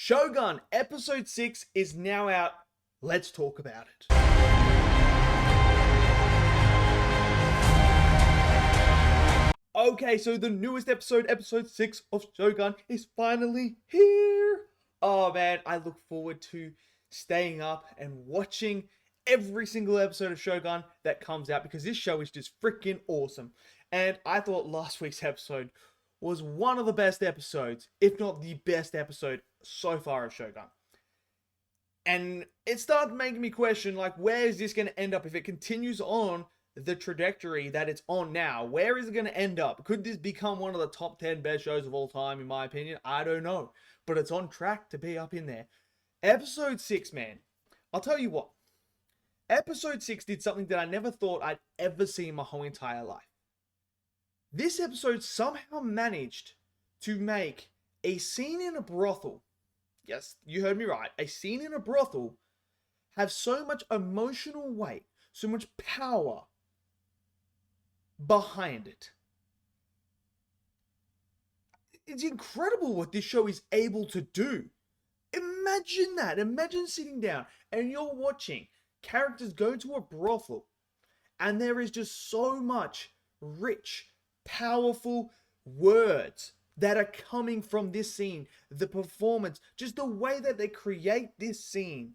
Shōgun episode 6 is now out. Let's talk about it. Okay, so the newest episode, episode 6 of Shōgun, is finally here. Oh man, I look forward to staying up and watching every single episode of Shōgun that comes out because this show is just freaking awesome. And I thought last week's episode was one of the best episodes, if not the best episode so far of Shōgun. And it started making me question, like, where is this going to end up if it continues on the trajectory that it's on now? Where is it going to end up? Could this become one of the top 10 best shows of all time, in my opinion? I don't know. But it's on track to be up in there. Episode 6, man. I'll tell you what. Episode 6 did something that I never thought I'd ever see in my whole entire life. This episode somehow managed to make a scene in a brothel, yes, you heard me right, a scene in a brothel, have so much emotional weight, so much power behind it. It's incredible what this show is able to do. Imagine that. Imagine sitting down and you're watching characters go to a brothel and there is just so much rich, powerful words that are coming from this scene. The performance, just the way that they create this scene.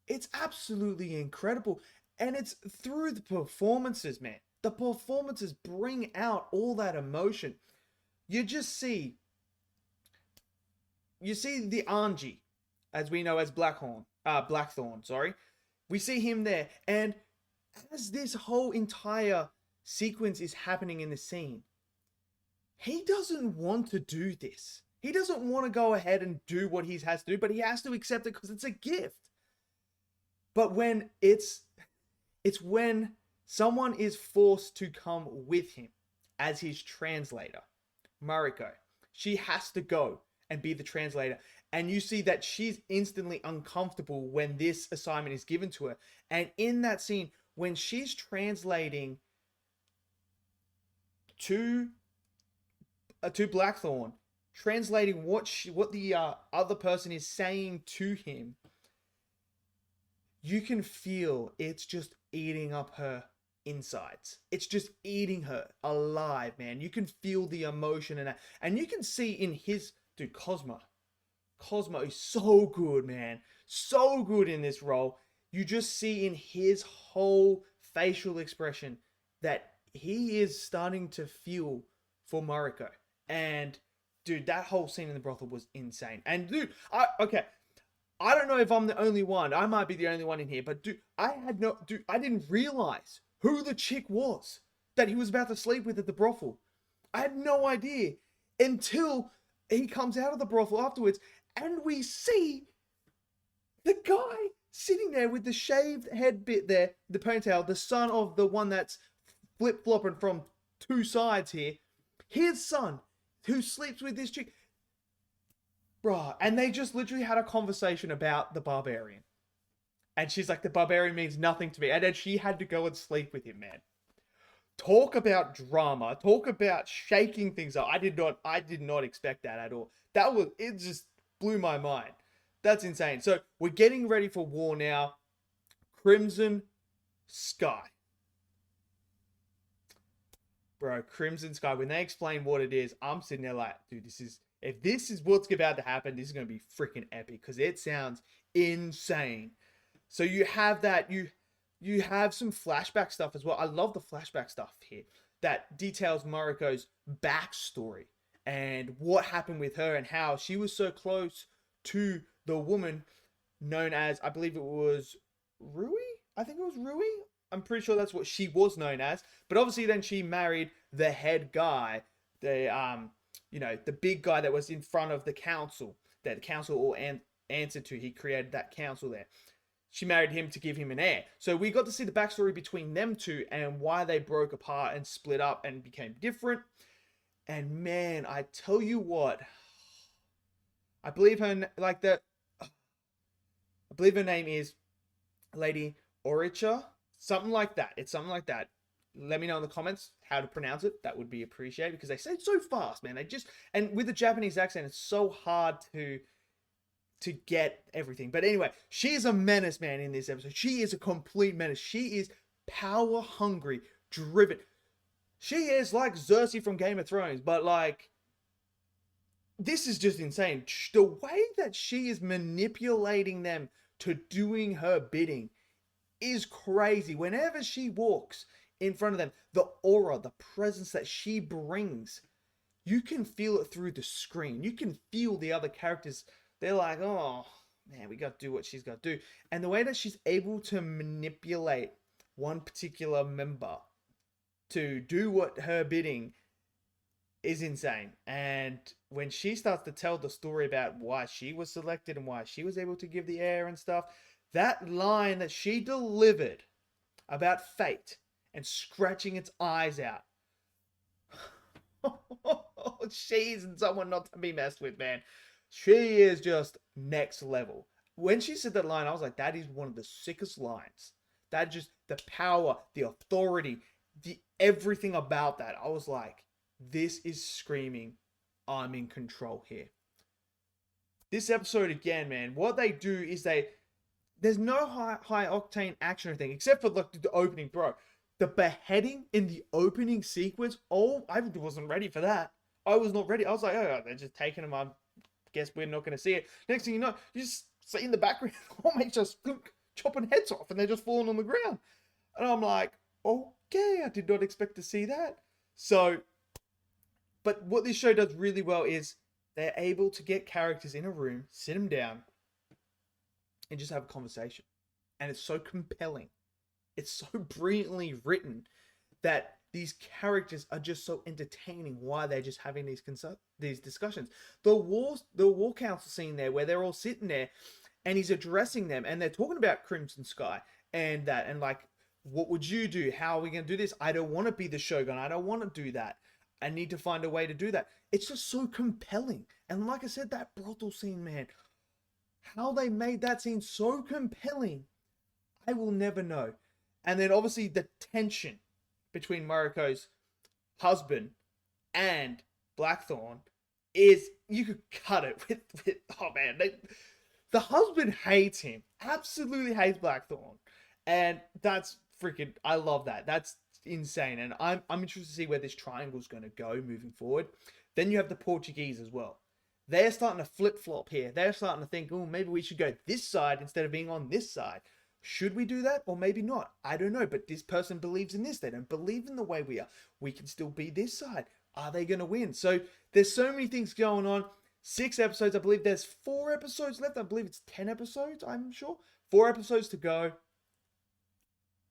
It's absolutely incredible. And it's through the performances, man. The performances bring out all that emotion. You just see... You see the Anji, as we know as Blackthorn, sorry. We see him there. And as this whole entire sequence is happening in the scene, he doesn't want to do this. He doesn't want to go ahead and do what he has to do, but he has to accept it because it's a gift. But when it's when someone is forced to come with him as his translator, Mariko, she has to go and be the translator. And you see that she's instantly uncomfortable when this assignment is given to her. And in that scene, when she's translating to Blackthorn, translating what the other person is saying to him, you can feel it's just eating up her insides. It's just eating her alive, man. You can feel the emotion in that. And you can see in his... Dude, Cosmo is so good, man. So good in this role. You just see in his whole facial expression that he is starting to feel for Mariko. And, dude, that whole scene in the brothel was insane. And, dude, I don't know if I'm the only one. I might be the only one in here. But, dude, I didn't realize who the chick was that he was about to sleep with at the brothel. I had no idea until he comes out of the brothel afterwards and we see the guy sitting there with the shaved head bit there, the ponytail, the son of the one that's flip-flopping from two sides here. His son, who sleeps with this chick. Bruh, and they just literally had a conversation about the barbarian. And she's like, the barbarian means nothing to me. And then she had to go and sleep with him, man. Talk about drama. Talk about shaking things up. I did not expect that at all. It just blew my mind. That's insane. So we're getting ready for war now. Crimson Sky. Bro, Crimson Sky. When they explain what it is, I'm sitting there like, dude, if this is what's about to happen, this is going to be freaking epic because it sounds insane. So you have that, you have some flashback stuff as well. I love the flashback stuff here that details Mariko's backstory and what happened with her and how she was so close to the woman known as, I believe it was Rui? I think it was Rui. I'm pretty sure that's what she was known as. But obviously then she married the head guy, the big guy that was in front of the council, that the council all answered to. He created that council there. She married him to give him an heir. So we got to see the backstory between them two and why they broke apart and split up and became different. And man, I tell you what, I believe her name is Lady Oricha. Something like that. It's something like that. Let me know in the comments how to pronounce it. That would be appreciated because they say it so fast, man. And with the Japanese accent, it's so hard to to get everything. But anyway, she is a menace, man, in this episode. She is a complete menace. She is power hungry, driven. She is like Cersei from Game of Thrones, but like, this is just insane. The way that she is manipulating them to doing her bidding is crazy. Whenever she walks in front of them, the aura, the presence that she brings, you can feel it through the screen. You can feel the other characters. They're like, oh, man, we got to do what she's got to do. And the way that she's able to manipulate one particular member to do what her bidding is insane. And when she starts to tell the story about why she was selected and why she was able to give the heir and stuff, that line that she delivered about fate and scratching its eyes out, she isn't someone not to be messed with, man. She is just next level. When she said that line, I was like, that is one of the sickest lines. That just, the power, the authority, the everything about that. I was like, this is screaming, I'm in control here. This episode again, man, what they do is there's no high octane action or anything, except for like the opening, bro. The beheading in the opening sequence, oh, I wasn't ready for that. I was not ready. I was like, oh, they're just taking them. I guess we're not going to see it. Next thing you know, you just see in the background, almost just chopping heads off and they're just falling on the ground. And I'm like, okay, I did not expect to see that. So, but what this show does really well is they're able to get characters in a room, sit them down, and just have a conversation. And it's so compelling. It's so brilliantly written that these characters are just so entertaining while they're just having these discussions. The war council scene there where they're all sitting there and he's addressing them and they're talking about Crimson Sky and that, and like, what would you do? How are we going to do this? I don't want to be the Shogun. I don't want to do that. I need to find a way to do that. It's just so compelling. And like I said, that brothel scene, man, how they made that scene so compelling, I will never know. And then obviously the tension between Mariko's husband and Blackthorn is, you could cut it with oh man, the husband hates him, absolutely hates Blackthorn. And that's freaking, I love that. That's insane. And I'm interested to see where this triangle is going to go moving forward. Then you have the Portuguese as well. They're starting to flip-flop here. They're starting to think, oh, maybe we should go this side instead of being on this side. Should we do that? Or maybe not. I don't know. But this person believes in this. They don't believe in the way we are. We can still be this side. Are they going to win? So there's so many things going on. 6 episodes. I believe there's 4 episodes left. I believe it's 10 episodes, I'm sure. 4 episodes to go.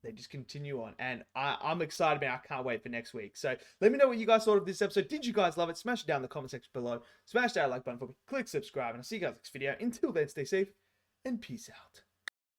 They just continue on. And I'm excited, man. I can't wait for next week. So let me know what you guys thought of this episode. Did you guys love it? Smash it down in the comment section below. Smash that like button for me. Click subscribe. And I'll see you guys next video. Until then, stay safe and peace out.